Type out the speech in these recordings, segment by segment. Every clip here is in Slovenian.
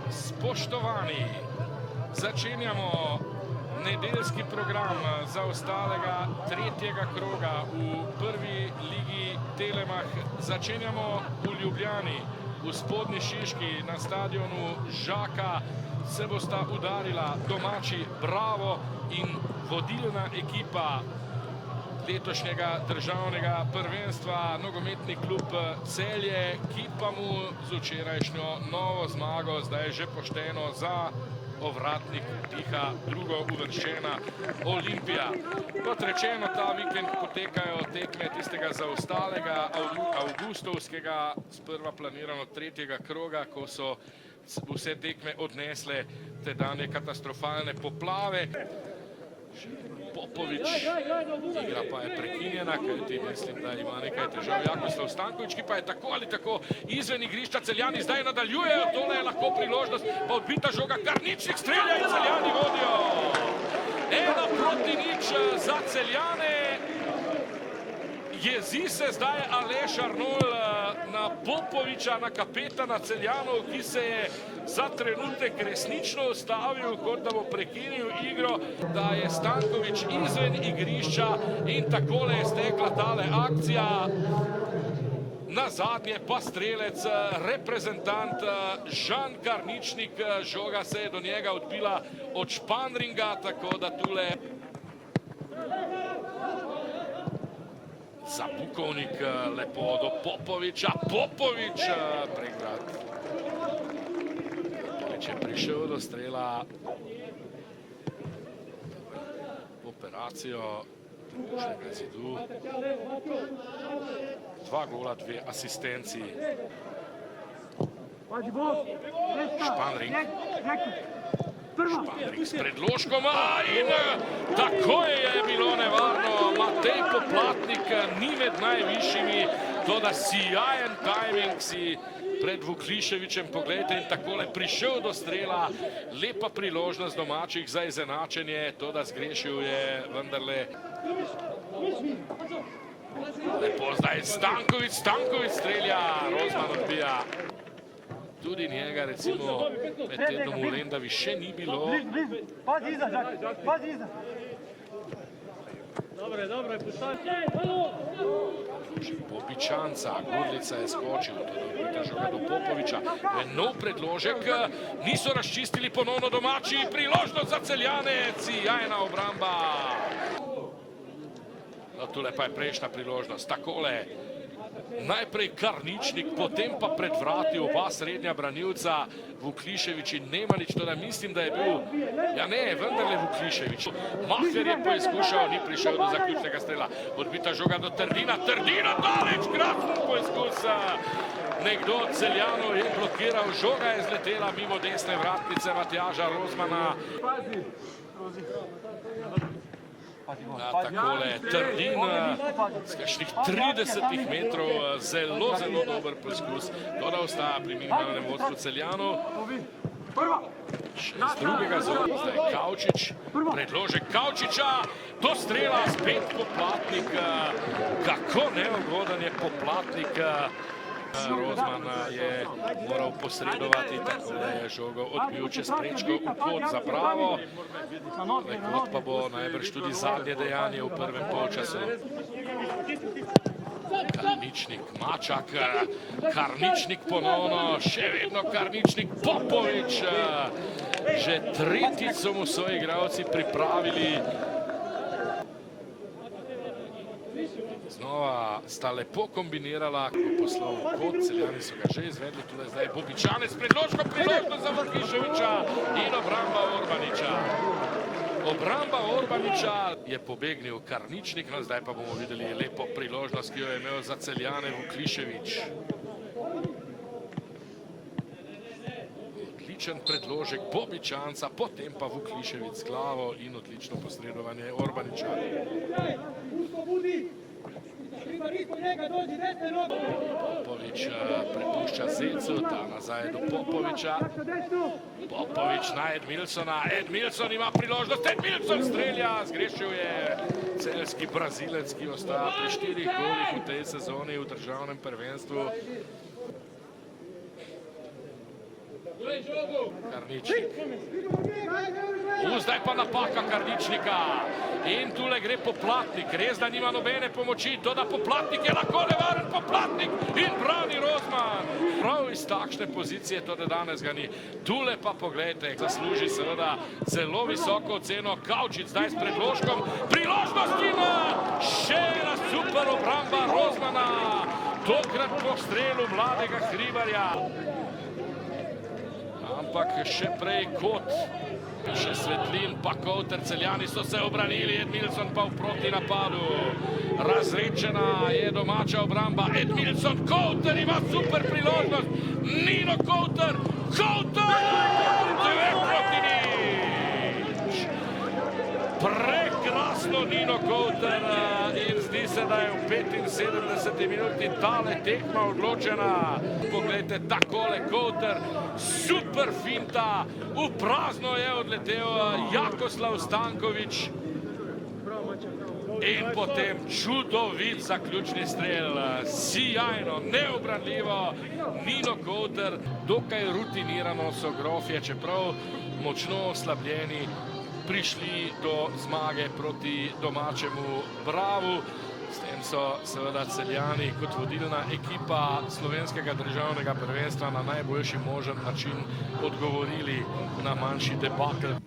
Spoštovani, začenjamo nedeljski program zaostalega tretjega kroga v prvi ligi Telemach. Začenjamo v Ljubljani, v Spodnji Šiški, na stadionu Žaka se bosta udarila domači Bravo in vodilna ekipa letošnjega državnega prvenstva, nogometni klub Celje, ki pa mu z včerajšnjo novo zmago zdaj že pošteno za ovratnik diha drugo uvrščena Olimpija. Kot rečeno, ta vikend potekajo tekme tistega zaostalega avgustovskega, sprva planirano tretjega kroga, ko so vse tekme odnesle tedanje katastrofalne poplave. Popovič, igra pa je prekinjena, kajti mislim, da ima nekaj težav. Jakoslav Stankovič, ki pa je tako ali tako izven igrišča. Celjani zdaj nadaljujejo, tole je lahko priložnost, pa odbita žoga, Karničnik strelja in Celjani vodijo. 1:0 za Celjane. Jezi se zdaj Aleš Arnol na Popoviča, na kapetana Celjanov, ki se je za trenutek resnično ustavil, kot da bo prekinil igro, da je Stankovič izven igrišča in takole je stekla tale akcija. Na zadnje pa strelec, reprezentant Žan Karničnik, žoga se je do njega odbila od Španringa, tako da tule za Bukovnik lepo do Popoviča. Popovič prekrat. Popovič je prišel do strela. Operacijo Trbušnega zidu. 2 gola, 2 asistenci. Španring. Španring s predložkom in takoj je bilo nevarno. Matej Poplatnik ni med najvišjimi, toda sijajen tajming si pred Vukliševičem, poglejte, in takole prišel do strela. Lepa priložnost domačih za izenačenje, toda zgrešil je vendarle. Lepo zdaj Stankovič strelja, Rozman odbija. Tudi njega, recimo, med tednom v Lendavi še ni bilo. Popičanca, Gurlica je skočil, tudi žoga do Popoviča. Nov predložek, niso razčistili ponovno domači, priložnost za Celjane, sijajna obramba. Tule pa je prejšnja priložnost, takole. Najprej Karničnik, potem pa pred vrati oba srednja branilca, Vukliševič in Nemanič, toda mislim, da je bil, ja ne, vendarle Vukliševič. Maher je poizkušal, ni prišel do zaključnega strela. Odbita žoga do Trdina, daleč, krasen poizkus. Nekdo od Celjanov je blokiral, žoga je zletela mimo desne vratnice Matjaža Rozmana. Takole, Trdin z kakšnih 30 metrov, zelo dober poizkus. Toda ostaja pri minimalnem vodstvu Celjanov. Še z drugega zora, zdaj Kavčič, predložek Kavčiča, do strela spet Poplatnik. Kako neugoden je Poplatnik. Rozman je moral posredovati, tako da je žogo odbil čez prečko v kot za Bravo. Kot pa bo najbrž tudi zadnje dejanje v prvem polčasu. Karničnik, Mačak, Karničnik ponovno, še vedno Karničnik, Popovič. Že tretjič so mu svoji igralci pripravili. Znova sta lepo kombinirala poslovni kot, Celjani so ga že izvedli, tudi zdaj Bobičanec, priložnost za Vukliševiča in obramba Orbaniča. Obramba Orbaniča je pobegnil Karničnik, no zdaj pa bomo videli lepo priložnost, ki jo je imel za Celjane Vukliševič. Odličen predložek Bobičanca, potem pa Vukliševič z glavo in odlično posredovanje Orbaniča. Popovič prepušča Zecu, ta nazaj do Popoviča. Popovič na Edmilsona, Edmilson ima priložnost, Edmilson strelja, zgrešil je celjski Brazilec, ki ostaja pri 4 golih v tej sezoni v državnem prvenstvu. Karničnik. Zdaj pa napaka Karničnika. In tule gre Poplatnik. Res, da nima nobene pomoči, to da Poplatnik je lahko nevaren Poplatnik in brani Rozman. Prav iz takšne pozicije to da danes ga ni. Tule pa pogledajte, zasluži seveda zelo visoko oceno Kavčič, zdaj s predložkom. Priložnost ima! Še ena super obramba Rozmana. Tokrat po strelu mladega Hribarja. Ampak še prej kot, še Svetlin, pa Koter, Celjani so se obranili, Edmilson pa v proti napadu. Razrečena je domača obramba, Edmilson, Koter ima super priložnost, Nino Koter, Koter, 2-0. Prekrasno Nino Koter in zdi se, da je v 75. minuti tale tekma odločena. Poglejte, takole Koter, super finta, v prazno je odletel Jakoslav Stankovič in potem čudovit zaključni strel, sijajno, neobranljivo, Nino Koter, dokaj rutinirano so Grofje, čeprav močno oslabljeni, prišli do zmage proti domačemu Bravu. S tem so seveda Celjani kot vodilna ekipa slovenskega državnega prvenstva na najboljši možen način odgovorili na manjši debakl.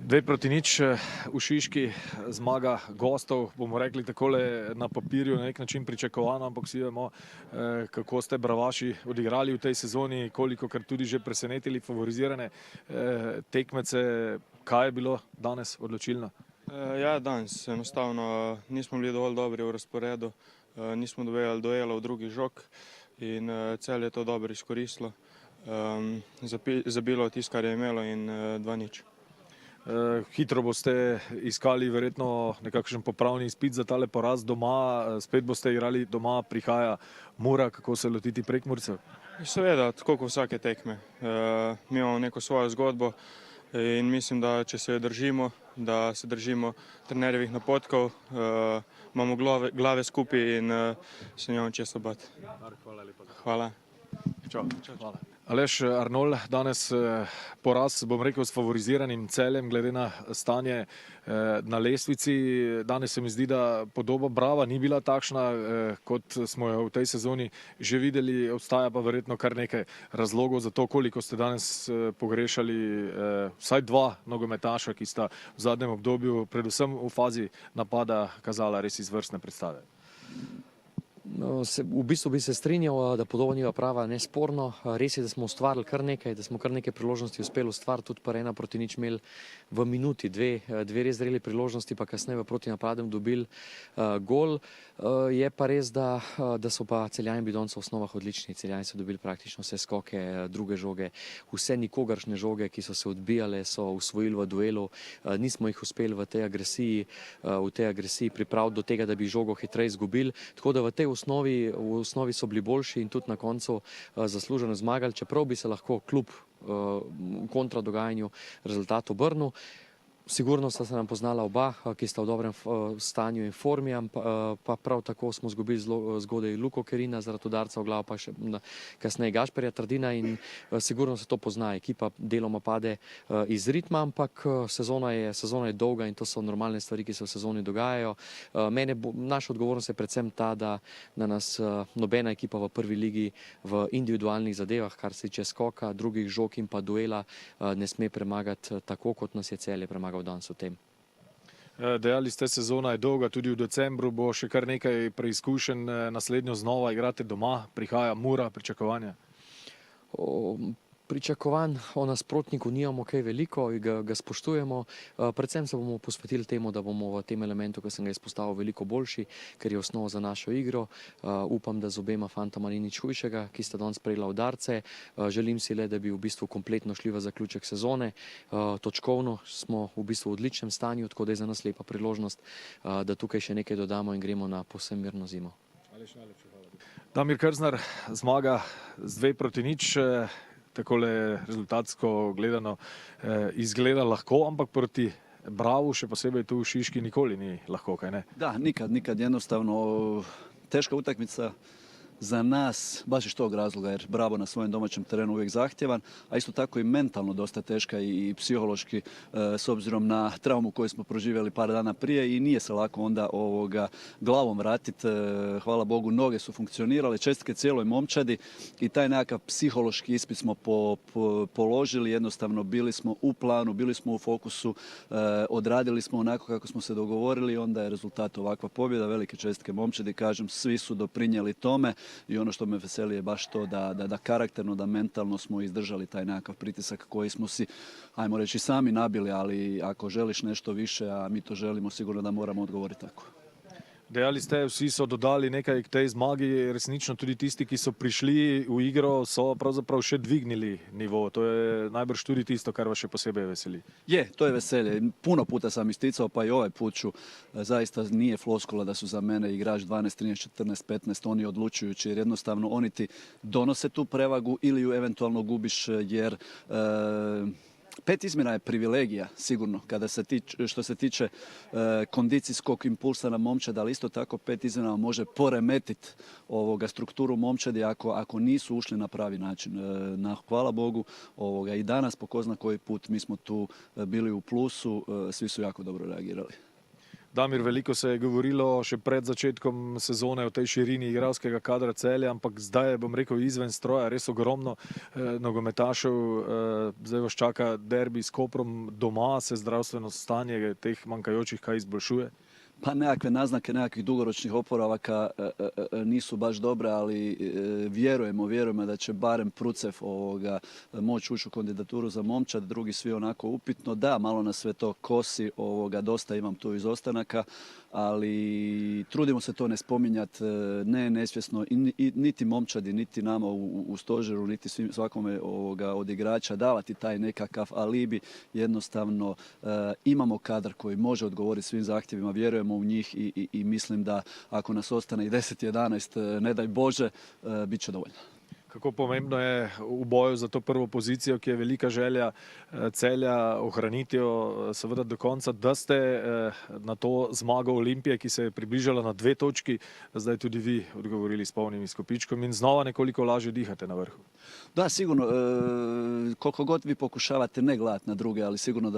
2-0 v Šiški, zmaga gostov, bomo rekli takole na papirju, na nek način pričakovano, ampak vsi vemo, kako ste Bravaši odigrali v tej sezoni, kolikokrat tudi že presenetili favorizirane tekmece. Kaj je bilo danes odločilno? Ja, danes enostavno nismo bili dovolj dobri v razporedu, nismo dobili duela v drugi žog in Celje je to dobro izkoristilo. Zabilo tisto, kar je imelo in 2-0. Hitro boste iskali verjetno nekakšen popravni izpit za tale poraz doma, spet boste igrali doma, prihaja Mura, kako se lotiti Prekmurcev? Seveda, tako kot vsake tekme. Mi imamo neko svojo zgodbo in mislim, da če se jo držimo, da se držimo trenerjevih napotkov, imamo glave skupaj in se nimamo česa bati. Hvala lepa. Hvala. Čau. Hvala. Aleš, Arnold, danes poraz, bom rekel, s favoriziranim Celjem, glede na stanje na lestvici. Danes se mi zdi, da podoba Brava ni bila takšna, kot smo jo v tej sezoni že videli. Obstaja pa verjetno kar nekaj razlogov za to, koliko ste danes pogrešali vsaj dva nogometaša, ki sta v zadnjem obdobju, predvsem v fazi napada, kazala res izvrstne predstave. V bistvu bi se strinjal, da podoba ni prava, nesporno. Res je, da smo ustvarili kar nekaj, da smo kar nekaj priložnosti uspeli ustvariti, tudi pa 1-0 imeli v minuti, dve res zreli priložnosti, pa kasneje v protinapadem dobili gol. Je pa res, da so pa Celjani bili danes v osnovah odlični. Celjani so dobili praktično vse skoke, druge žoge, vse nikogaršne žoge, ki so se odbijale, so usvojili v duelu. Nismo jih uspeli v tej agresiji pripraviti do tega, da bi žogo hitreje izgubili. Tako da v tej osnovi so bili boljši in tudi na koncu zasluženo zmagali, čeprav bi se lahko kljub kontradogajanju rezultat obrnil. Sigurno sta se nam poznala oba, ki sta v dobrem stanju in formi, pa prav tako smo izgubili zgodaj Luko Kerina zaradi udarca v glavo, pa še kasneje Gašperja Trdina in sigurno se to pozna. Ekipa deloma pade iz ritma, ampak sezona je dolga in to so normalne stvari, ki se v sezoni dogajajo. Naša odgovornost je predvsem ta, da nas nobena ekipa v prvi ligi v individualnih zadevah, kar se tiče skoka, drugih žog in pa duela, ne sme premagati tako, kot nas je Celje premagal danes v tem. Dejali ste, sezona je dolga, tudi v decembru bo še kar nekaj preizkušenj, naslednjo znova igrate doma, prihaja Mura, pričakovanja? Pričakovanj o nasprotniku nimamo kaj veliko, ga spoštujemo, predvsem se bomo posvetili temu, da bomo v tem elementu, ki sem ga izpostavil, veliko boljši, ker je osnova za našo igro. Upam, da z obema fantoma ni nič hujšega, ki sta danes prejela udarce. Želim si le, da bi v bistvu kompletno šli v zaključek sezone. Točkovno smo v bistvu v odličnem stanju, tako da je za nas lepa priložnost, da tukaj še nekaj dodamo in gremo na povsem mirno zimo. Damir Krznar, zmaga z 2-0. Takole rezultatsko gledano izgleda lahko, ampak proti Bravu, še posebej tu v Šiški, nikoli ni lahko, kaj ne? Da, nikad jednostavno teška utakmica za nas, baš iz tog razloga, jer Bravo na svojem domaćem terenu uvijek zahtjevan, a isto tako i mentalno dosta teška i psihološki s obzirom na traumu koju smo proživjeli par dana prije i nije se lako onda glavom vratiti. Hvala Bogu, noge su funkcionirale, čestitke cijeloj momčadi i taj nekakav psihološki ispit smo položili, jednostavno bili smo u planu, bili smo u fokusu, odradili smo onako kako smo se dogovorili i onda je rezultat ovakva pobjeda. Velike čestitke momčadi, kažem, svi su doprinijeli tome i ono što me veseli je baš to da karakterno, da mentalno smo izdržali taj nekakav pritisak koji smo si, ajmo reći, sami nabili, ali ako želiš nešto više, a mi to želimo, sigurno da moramo odgovoriti tako. Dejali ste, vsi so dodali nekaj k tej zmagi, resnično tudi tisti, ki so prišli v igro, so pravzaprav še dvignili nivo. To je najbrž tudi tisto, kar vas še posebej veseli. Je, to je veselje. Puno puta sam isticao, pa i ovaj put ću. Zaista nije floskula da su za mene igrač 12, 13, 14, 15, oni odlučujući, jer jednostavno oni ti donose tu prevagu ili ju eventualno gubiš, jer 5 izmjena je privilegija, sigurno, što se tiče kondicijskog impulsa na momčad, ali isto tako 5 izmjena može poremetiti strukturu momčadi ako nisu ušli na pravi način. Hvala Bogu, i danas po ko zna koji put mi smo tu bili u plusu, svi su jako dobro reagirali. Damir, veliko se je govorilo še pred začetkom sezone o tej širini igralskega kadra Celja, ampak zdaj je, bom rekel, izven stroja res ogromno nogometašev. Zdaj vas čaka derbi s Koprom doma, se zdravstveno stanje teh manjkajočih kaj izboljšuje? Pa nekakve naznake nekakvih dugoročnih oporavaka nisu baš dobre, ali vjerujemo da će barem Prucev moći ući u kandidaturu za momčad, drugi svi onako upitno. Da, malo nas sve to kosi, dosta imam tu izostanaka, ali trudimo se to ne spominjati, nesvjesno, niti momčadi, niti nama u stožeru, niti svakome od igrača davati taj nekakav alibi. Jednostavno imamo kadar koji može odgovoriti svim zahtjevima, vjerujemo u njih i mislim da ako nas ostane i 10-11, ne daj Bože, bit će dovoljno. Kako pomembno je v boju za to prvo pozicijo, ki je velika želja Celja, ohraniti jo seveda do konca, da ste na to zmago Olimpije, ki se je približala na 2 točki, zdaj tudi vi odgovorili s polnim izkupičkom in znova nekoliko lažje dihate na vrhu. Da, sigurno, koliko god vi pokušavate ne gledati na druge, ali sigurno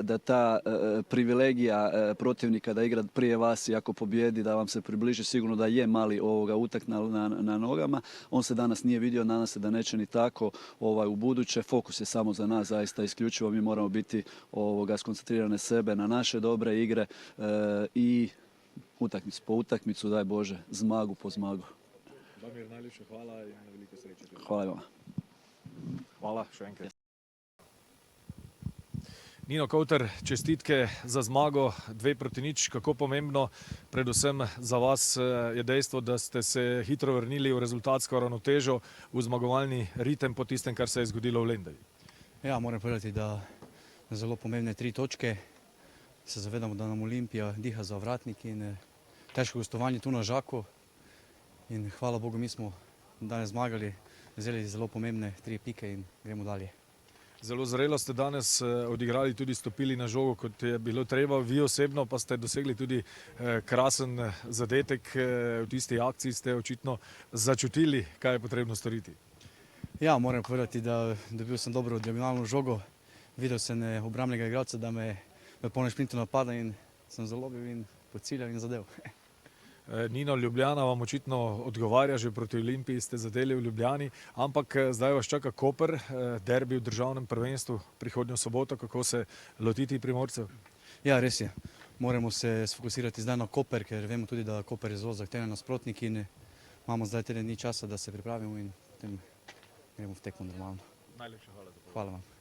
da ta privilegija protivnika da igra prije vas i ako pobjedi da vam se približi, sigurno da je mali utak na nogama. On se danas nije vidio, nadam se da neće ni tako u buduće. Fokus je samo za nas, zaista isključivo. Mi moramo biti skoncentrirane sebe na naše dobre igre i utakmicu po utakmicu, daj Bože, zmagu po zmagu. Damir, najlepša hvala in veliko sreče. Hvala vam. Hvala, še enkrat. Nino Kavter, čestitke za zmago 2-0. Kako pomembno, predvsem za vas, je dejstvo, da ste se hitro vrnili v rezultatsko ravnotežo, v zmagovalni ritem po tistem, kar se je zgodilo v Lendavi? Ja, moram povedati, da zelo pomembne 3 točke. Se zavedamo, da nam Olimpija diha za ovratnik in težko gostovanje tu na Žaku. In hvala Bogu, mi smo danes zmagali, vzeli zelo pomembne 3 pike in gremo dalje. Zelo zrelo ste danes odigrali, tudi stopili na žogo, kot je bilo treba. Vi osebno pa ste dosegli tudi krasen zadetek. V tisti akciji ste očitno začutili, kaj je potrebno storiti. Ja, moram povedati, da dobil sem dobro diagonalno žogo. Videl sem obrambnega igralca, da me v polnem šprintu napada in sem zalobil in pociljal in zadev. Nino, Ljubljana vam očitno odgovarja, že proti Olimpiji ste zadeli v Ljubljani, ampak zdaj vas čaka Koper, derbi v državnem prvenstvu prihodnjo soboto. Kako se lotiti Primorcev? Ja, res je. Moramo se sfokusirati zdaj na Koper, ker vemo tudi, da Koper je zelo zahteven nasprotnik in imamo zdaj teden dni časa, da se pripravimo in potem gremo v tekmo normalno. Najlepša hvala za to. Hvala vam.